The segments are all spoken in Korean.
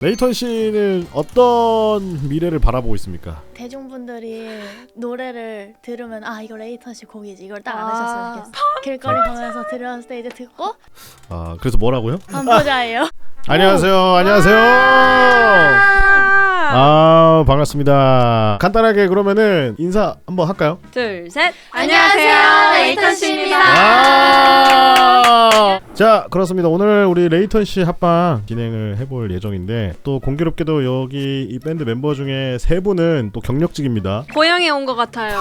레이턴 씨는 어떤 미래를 바라보고 있습니까? 대중분들이 노래를 들으면 아 이거 레이턴 씨 곡이지 이걸 딱 알으셨으면 좋겠어. 길거리 가면서 들었을 때 이제 듣고 아 그래서 뭐라고요? 안 보자예요. 안녕하세요. 안녕하세요. 아 반갑습니다. 간단하게 그러면은 인사 한번 할까요? 둘, 셋. 안녕하세요, 레이턴 씨입니다. 자 그렇습니다. 오늘 우리 레이턴 씨 합방 진행을 해볼 예정인데 또 공교롭게도 여기 이 밴드 멤버 중에 세 분은 또 경력직입니다. 고향에 온 것 같아요.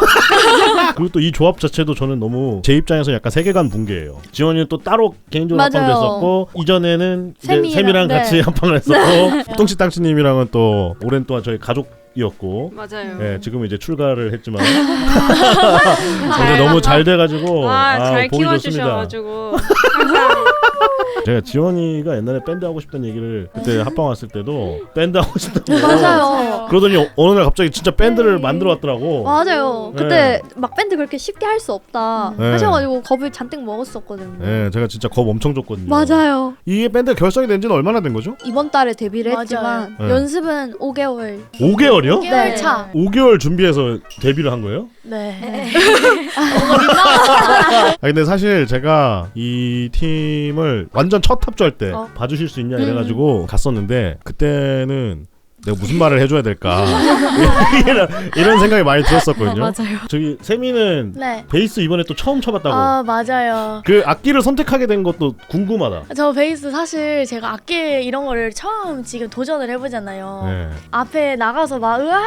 그리고 또 이 조합 자체도 저는 너무 제 입장에서 약간 세계관 붕괴예요. 지원이는 또 따로 개인적으로 합방도 했었고 이전에는 이제 세미랑 네. 같이 합방을 했었고 똥치 땅치님이랑은 또 오랜 동안 저희 가족이었고 맞아요. 네, 지금은 이제 출가를 했지만 근데 너무 잘 돼가지고 잘 보기 좋습니다. 키워주셔가지고 제가 지원이가 옛날에 밴드 하고 싶다는 얘기를 그때 합방 왔을 때도 밴드 하고 싶다고 맞아요. 그러더니 어느 날 갑자기 진짜 밴드를 만들어 왔더라고. 맞아요. 네. 그때 막 밴드 그렇게 쉽게 할 수 없다 네. 하셔가지고 겁을 잔뜩 먹었었거든요. 네, 제가 진짜 겁 엄청 줬거든요. 맞아요. 이게 밴드 결성이 된 지는 얼마나 된 거죠? 이번 달에 데뷔를 맞아요. 했지만 네. 연습은 5개월. 5개월이요? 5개월 네. 차. 5개월 준비해서 데뷔를 한 거예요? 네. 아 근데 사실 제가 이 팀을 완전 첫 합주할 때 봐주실 수 있냐 이래가지고 갔었는데 그때는 내가 무슨 말을 해줘야 될까 이런 생각이 많이 들었었거든요. 맞아요. 저기 세미는 네. 베이스 이번에 또 처음 쳐봤다고. 아 맞아요. 그 악기를 선택하게 된 것도 궁금하다. 저 베이스 사실 제가 악기 이런 거를 처음 지금 도전을 해보잖아요. 네. 앞에 나가서 막 으아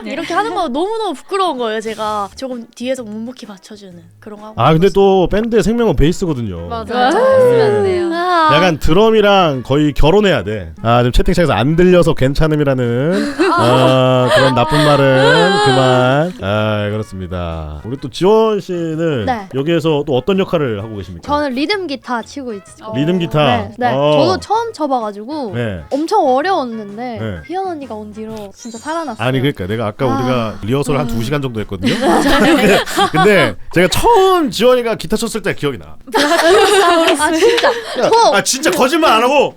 이렇게 하는 거 너무너무 부끄러운 거예요. 제가 조금 뒤에서 묵묵히 받쳐주는 그런 거 하고 아 근데 또 밴드의 생명은 베이스거든요. 맞아요. 쓰면 안 돼요. 약간 드럼이랑 거의 결혼해야 돼. 아 지금 채팅창에서 안 들려서 괜찮음이라는 그런 나쁜 말은 그만. 아 그렇습니다. 우리 또 지원 씨는 네. 여기에서 또 어떤 역할을 하고 계십니까? 저는 리듬 기타 치고 있어요. 리듬 기타. 네, 네. 저도 처음 쳐봐가지고 네. 엄청 어려웠는데 네. 희연 언니가 온 뒤로 진짜 살아났어요. 아니 그러니까 내가 아까 우리가 리허설 한 2시간 정도 했거든요. 근데 제가 처음 지원이가 기타 쳤을 때 기억이 나. 아 진짜. 아 진짜 거짓말 안 하고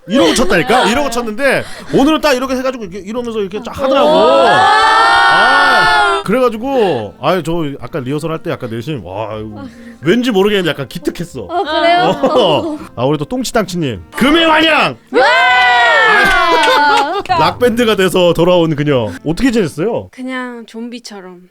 이러고 쳤다니까? 이러고 쳤는데 오늘은 딱 이렇게 해가지고 이러면서 이렇게 쫙 하더라고. 그래가지고 저 아까 리허설 할 때 약간 내심 와 이거 왠지 모르겠는데 약간 기특했어. 그래요? 우리 또 똥치땅치님 금의 환영. 락밴드가 돼서 돌아온 그녀 어떻게 지냈어요? 그냥 좀비처럼.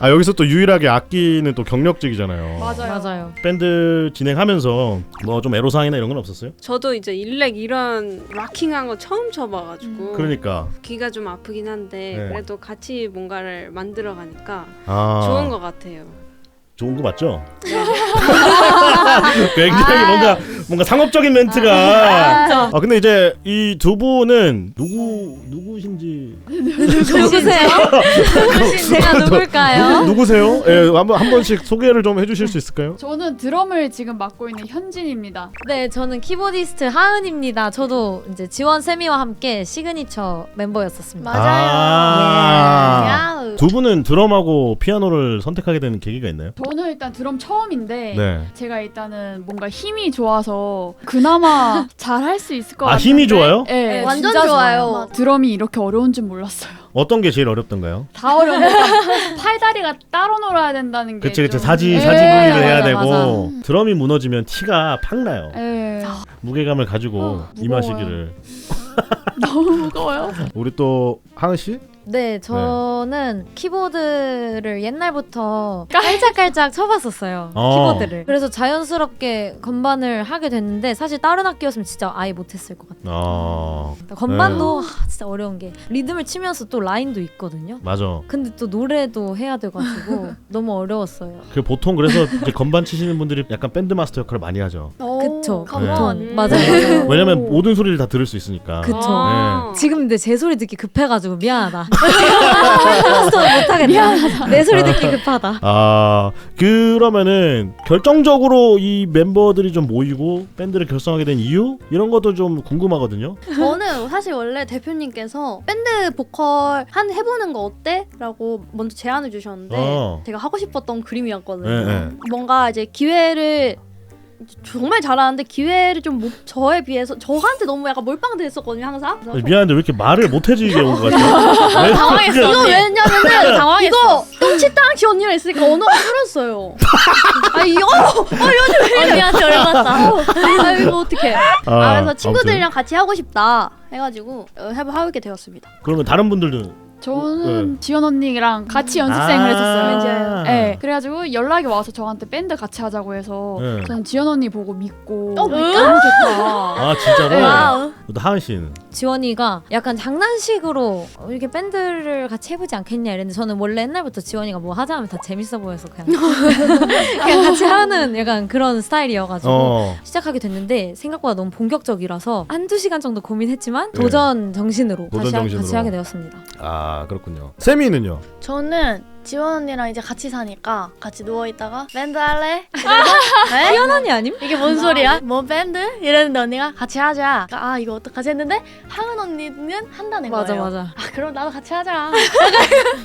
여기서 또 유일하게 악기는 또 경력직이잖아요. 맞아요. 밴드 진행하면서 뭐 좀 애로사항이나 이런 건 없었어요? 저도 이제 일렉 이런 락킹한 거 처음 쳐봐가지고 그러니까 귀가 좀 아프긴 한데 네. 그래도 같이 뭔가를 만들어 가니까 아 좋은 것 같아요. 좋은 거 맞죠? 굉장히 뭔가 상업적인 멘트가. 근데 이제 이 두 분은 누구신지 누구세요? 제가 누굴까요? 누구세요? 예, 한 번씩 소개를 좀 해주실 수 있을까요? 저는 드럼을 지금 맡고 있는 현진입니다. 네, 저는 키보디스트 하은입니다. 저도 이제 지원 세미와 함께 시그니처 멤버였었습니다. 맞아요. 두 분은 드럼하고 피아노를 선택하게 되는 계기가 있나요? 저는 일단 드럼 처음인데 네. 제가 일단은 뭔가 힘이 좋아서 그나마 잘 할 수 있을 것 같아요. 힘이 좋아요? 네, 완전 진짜 좋아요. 드럼이 이렇게 어려운 줄 몰랐어요. 어떤 게 제일 어렵던가요? 다 어려워. 팔다리가 따로 놀아야 된다는 게. 그치 좀- 사지분리를 네, 해야 맞아, 되고 맞아. 드럼이 무너지면 티가 팍 나요. 네. 무게감을 가지고 임하시기를. 너무 무거워요. 우리 또 하은 씨? 네, 저는 키보드를 옛날부터 깔짝깔짝 쳐봤었어요. 키보드를. 그래서 자연스럽게 건반을 하게 됐는데 사실 다른 악기였으면 진짜 아예 못했을 것 같아요. 건반도 진짜 어려운 게 리듬을 치면서 또 라인도 있거든요. 맞아. 근데 또 노래도 해야 돼가지고 너무 어려웠어요. 그 보통 그래서 이제 건반 치시는 분들이 약간 밴드 마스터 역할을 많이 하죠. 그쵸. 컴온. 맞아요. 왜냐면 모든 소리를 다 들을 수 있으니까. 그쵸. 아. 지금 근데 제 소리 듣기 급해가지고 미안하다. 못하겠다. 내 소리 듣기 급하다. 그러면은 결정적으로 이 멤버들이 좀 모이고 밴드를 결성하게 된 이유? 이런 것도 좀 궁금하거든요. 저는 사실 원래 대표님께서 밴드 보컬 해보는 거 어때? 라고 먼저 제안을 주셨는데 제가 하고 싶었던 그림이었거든요. 네, 네. 뭔가 이제 기회를 정말 잘하는데 기회를 좀 저에 비해서 저한테 너무 약간 몰빵됐었거든요 항상. 그래서 미안한데 왜 이렇게 말을 못해주게 온 것 같아? 당황했어. 이거 왜냐면은 당황했어. 이거 똥치땅치 언니랑 있으니까 언어가 줄었어요. 아 이거 언니한테 열받다. 아 이거 어떡해. 그래서 친구들이랑 아무튼. 같이 하고 싶다 해가지고 해보게 되었습니다. 그러면 다른 분들도 저는 지연 언니랑 같이 연습생을 했었어요. 아. 네. 그래가지고 연락이 와서 저한테 밴드 같이 하자고 해서 네. 저는 지연 언니 보고 믿고 믿고? 너무 좋다. 아 진짜로? 네. 와우. 또 하은 씨는 지원이가 약간 장난식으로 이렇게 밴드를 같이 해보지 않겠냐 이랬는데 저는 원래 옛날부터 지원이가 뭐 하자 하면 다 재밌어 보여서 그냥 같이 하는 약간 그런 스타일이어가지고 시작하게 됐는데 생각보다 너무 본격적이라서 한두 시간 정도 고민했지만 네. 도전 정신으로 도전 같이 정신으로. 하게 되었습니다. 아 그렇군요. 세미는요? 저는 지원 언니랑 이제 같이 사니까 같이 누워 있다가 밴드 할래? 네? 지원 언니 아님? 이게 뭔 소리야? 뭐 밴드? 이랬는데 언니가 같이 하자. 그러니까 아 이거 어떡하지 했는데 하은 언니는 한다는 맞아 거예요. 맞아. 아 그럼 나도 같이 하자.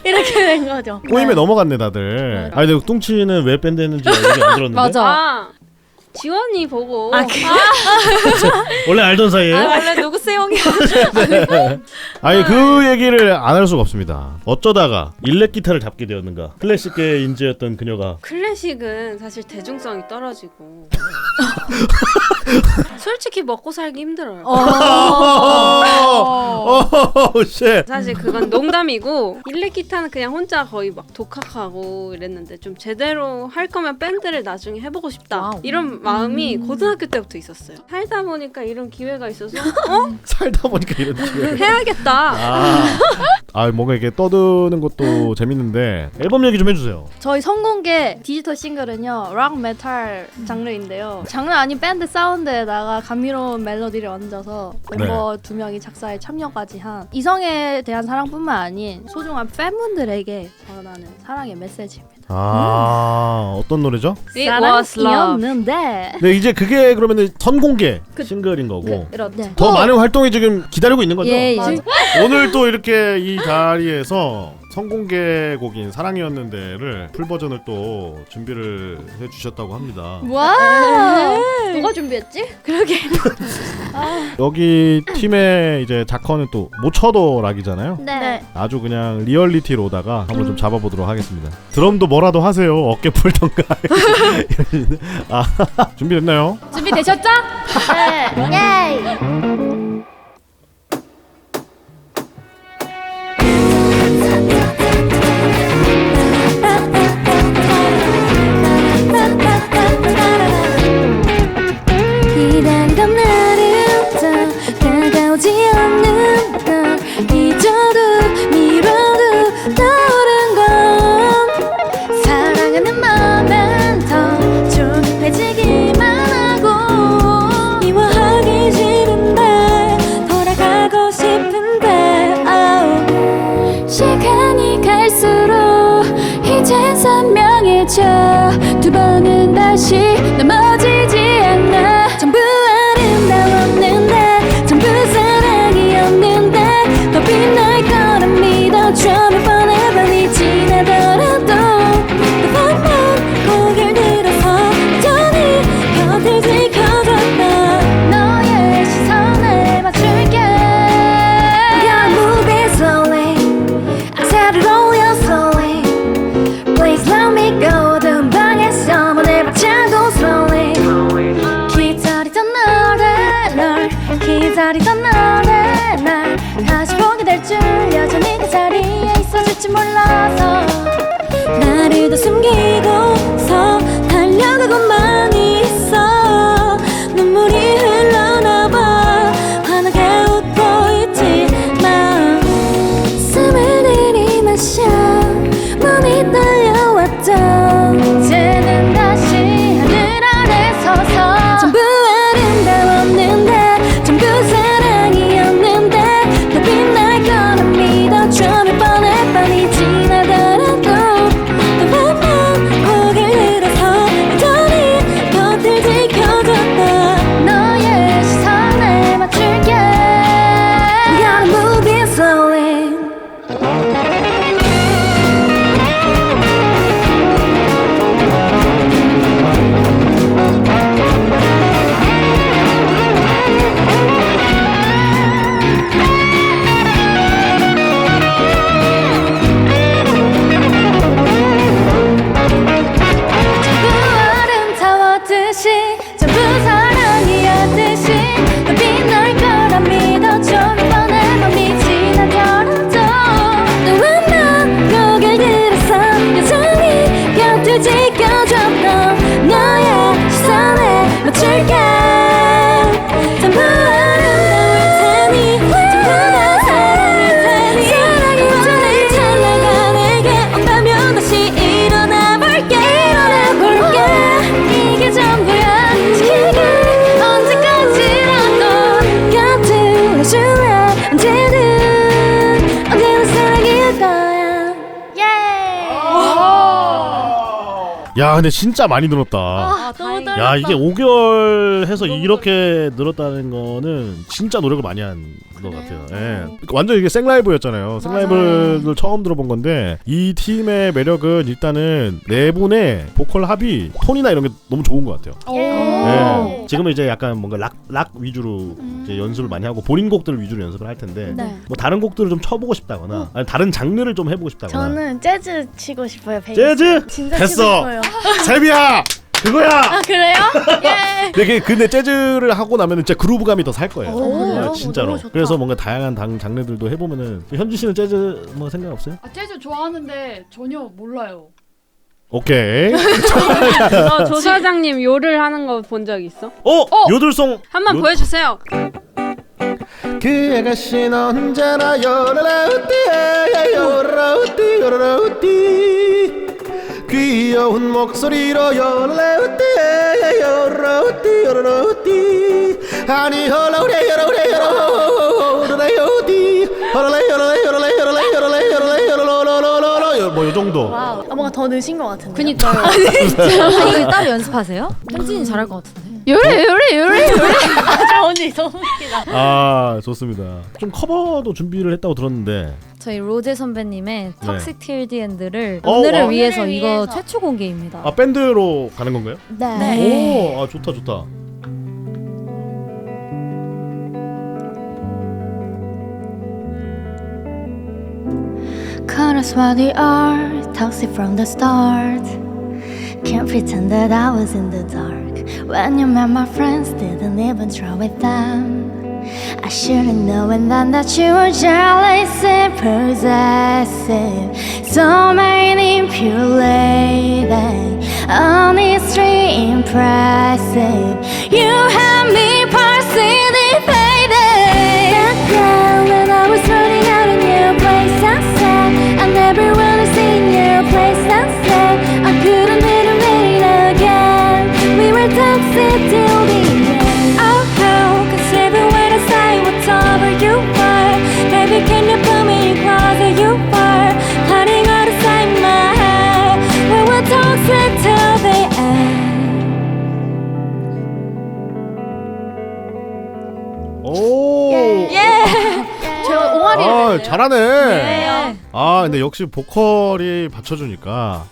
이렇게 된 거죠. 꼬임에 네. 넘어갔네 다들. 네. 아니 근데 뚱치는 왜 밴드 했는지 얘기 안 들었는데. 맞아. 아 지원이 보고 원래 알던 사이에. 원래 누구세요 형이? 아니 그 얘기를 안 할 수가 없습니다. 어쩌다가 일렉 기타를 잡게 되었는가? 클래식계의 인재였던 그녀가 클래식은 사실 대중성이 떨어지고 솔직히 먹고 살기 힘들어요. 쉣. 사실 그건 농담이고 일렉 기타는 그냥 혼자 거의 막 독학하고 이랬는데 좀 제대로 할 거면 밴드를 나중에 해보고 싶다 와우. 이런 마음이 고등학교 때부터 있었어요. 살다 보니까 이런 기회가 있어서 살다 보니까 이런 기회. 해야겠다. 뭔가 이렇게 떠드는 것도 재밌는데 앨범 얘기 좀 해주세요. 저희 선공개 디지털 싱글은요 락 메탈 장르인데요. 장난 아닌 밴드 사운드에다가 감미로운 멜로디를 얹어서 멤버 2명이 작사에 참여까지 한 이성에 대한 사랑뿐만 아닌 소중한 팬분들에게 전하는 사랑의 메시지입니다. 어떤 노래죠? It was love. 사랑이었는데 네 이제 그게 그러면은 선공개 싱글인 거고 이렇게 더 많은 활동이 지금 기다리고 있는 거죠? 예, 맞아. 오늘 또 이렇게 이 자리에서 선공개곡인 사랑이었는데를 풀 버전을 또 준비를 해주셨다고 합니다. 와 누가 준비했지? 그러게 여기 팀의 이제 자커는 또 모처도락이잖아요. 네. 아주 그냥 리얼리티로다가 한번 좀 잡아보도록 하겠습니다. 드럼도 뭐라도 하세요. 어깨 풀던가. 준비됐나요? 준비되셨죠? 네. 기다리던 날은 더 다가오지 않는 널 잊어도 미뤄도 떠오른 건 사랑하는 마음은 더 조급해지기만 하고 미워하기 싫은데 돌아가고 싶은데 시간이 갈수록 이젠 선명해져 두 번은 다시 넘어지지 않아 전부 아름다웠는데 전부 사랑이었는데 더 빛날 거라 믿어줘 몇 번의 밤이 지나더라도 또 반복 고개를 들어서 여전히 곁을 지켜줬다 너의 시선을 맞출게 Your move is slowly I said it all your slowly Please let me go 든 방에서 문을 박차고 slowly 기다리던 너를 널 기다리던 너를 날 다시 보게 될 줄 여전히 그 자리에 있어줄지 몰라서 나를 더 숨기고서 달려가고만 있어 눈물이 흘러나와 환하게 웃고 있지만 숨을 들이마셔 몸이 떨려왔던 이제는 다시 하늘 아래 서서 전부 아름다웠는데 전부 사랑이었는데 더 빛날 거라 믿어줘 몇 번의 밤이 지나더라 야 근데 진짜 많이 늘었다. 너무 다행이다. 야 이게 5개월 해서 이렇게 늘었다는 거는 진짜 노력을 많이 한 것 같아요. 예. 완전 이게 생라이브였잖아요. 생라이브를 처음 들어본 건데 이 팀의 매력은 일단은 네 분의 보컬 합이 톤이나 이런 게 너무 좋은 것 같아요. 예. 지금은 이제 약간 뭔가 락 위주로 이제 연습을 많이 하고 본인 곡들을 위주로 연습을 할 텐데 네. 뭐 다른 곡들을 좀 쳐보고 싶다거나 아니 다른 장르를 좀 해보고 싶다거나. 저는 재즈 치고 싶어요. 베이스. 재즈? 진짜 됐어. 치고 싶어요. 세비야 그거야. 아 그래요? 예. 근데 재즈를 하고 나면은 진짜 그루브감이 더 살 거예요. 그래요? 진짜로. 너무 좋다. 그래서 뭔가 다양한 장르들도 해보면은 현주 씨는 재즈 뭐 생각 없어요? 재즈 좋아하는데 전혀 몰라요. 오케이. 조 사장님 요를 하는 거 본 적 있어? 요들송 한번 보여주세요. 그 아가씨는 언제나 요라우띠 요라우띠 요라우띠 귀여운 목소리로 요라우띠 요라우띠 요라우띠 아니 요라우레 요라우레 요라우레 요라우레 요라우레 요라우레 요라우레 요라우레 요라우레 요라우레 뭐 요 정도. 와우. 뭔가 더 느신 것 같은데. 그니까요. 아, 이거 따로 연습하세요? 현진이 잘할 것 같은데. 요래. 저 언니 너무 웃기다. 아 좋습니다. 좀 커버도 준비를 했다고 들었는데. 저희 로제 선배님의 Toxic Till the End를 어, 오늘을 와. 위해서 오늘을 이거 위해서. 최초 공개입니다. 아 밴드로 가는 건가요? 네. 오, 아 좋다 좋다. Call us what we are, toxic from the start. Can't pretend that I was in the dark. When you met my friends, didn't even try with them. I should've known then that you were jealous and possessive. So manipulating, honestly impressive. You had me participating. Back then when I was running out in your place, I said I never wanna see in your place. I said I couldn't hit and wait again. We were toxic till the end. Oh how, 'cause even when I say what's over you were, baby can you pull me closer? You were cutting out the side of my head. We were toxic till the end. 오. 제가 옹알이. 아 잘하네. 네. 아 근데 역시 보컬이 받쳐주니까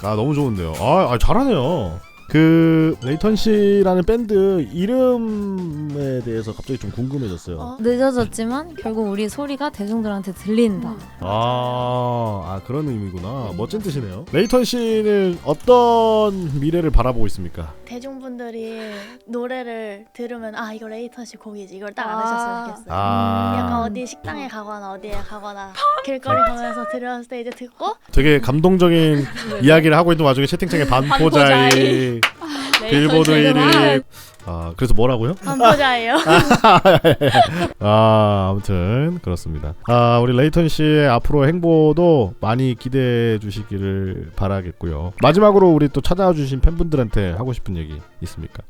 아 너무 좋은데요. 아 잘하네요. 그 레이턴 씨라는 밴드 이름에 대해서 갑자기 좀 궁금해졌어요. 늦어졌지만 결국 우리 소리가 대중들한테 들린다. 아 그런 의미구나. 멋진 뜻이네요. 레이턴 씨는 어떤 미래를 바라보고 있습니까? 대중분들이 노래를 들으면 아 이거 레이턴 씨 곡이지 이걸 딱 알으셨으면 좋겠어요. 약간 아 어디 식당에 가거나 어디에 가거나 길거리 가면서 들었을 때 이제 듣고 되게 감동적인 이야기를 하고 있는 와중에 채팅창에 반포자이 빌보드 1위. 아 그래서 뭐라고요? 반포자예요. 아 아무튼 그렇습니다. 아 우리 레이턴 씨의 앞으로 행보도 많이 기대해 주시기를 바라겠고요. 마지막으로 우리 또 찾아와 주신 팬분들한테 하고 싶은 얘기 있습니까?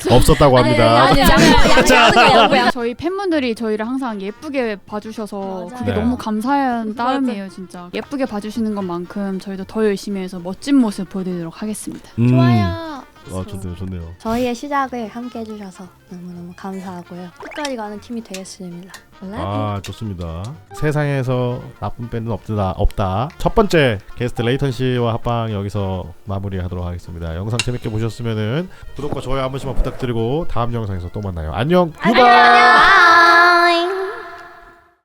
없었다고 합니다. 저희 팬분들이 저희를 항상 예쁘게 봐주셔서 맞아요. 그게 네. 너무 감사한 따름이에요 진짜. 예쁘게 봐주시는 것만큼 저희도 더 열심히 해서 멋진 모습 보여드리도록 하겠습니다. 좋아요. 좋네요. 저희의 시작을 함께 해주셔서 너무너무 감사하고요. 끝까지 가는 팀이 되겠습니다. 아 좋습니다. 세상에서 나쁜 밴드는 없다. 첫 번째 게스트 레이턴 씨와 합방 여기서 마무리하도록 하겠습니다. 영상 재밌게 보셨으면은 구독과 좋아요 한 번씩만 부탁드리고 다음 영상에서 또 만나요. 안녕. 유바.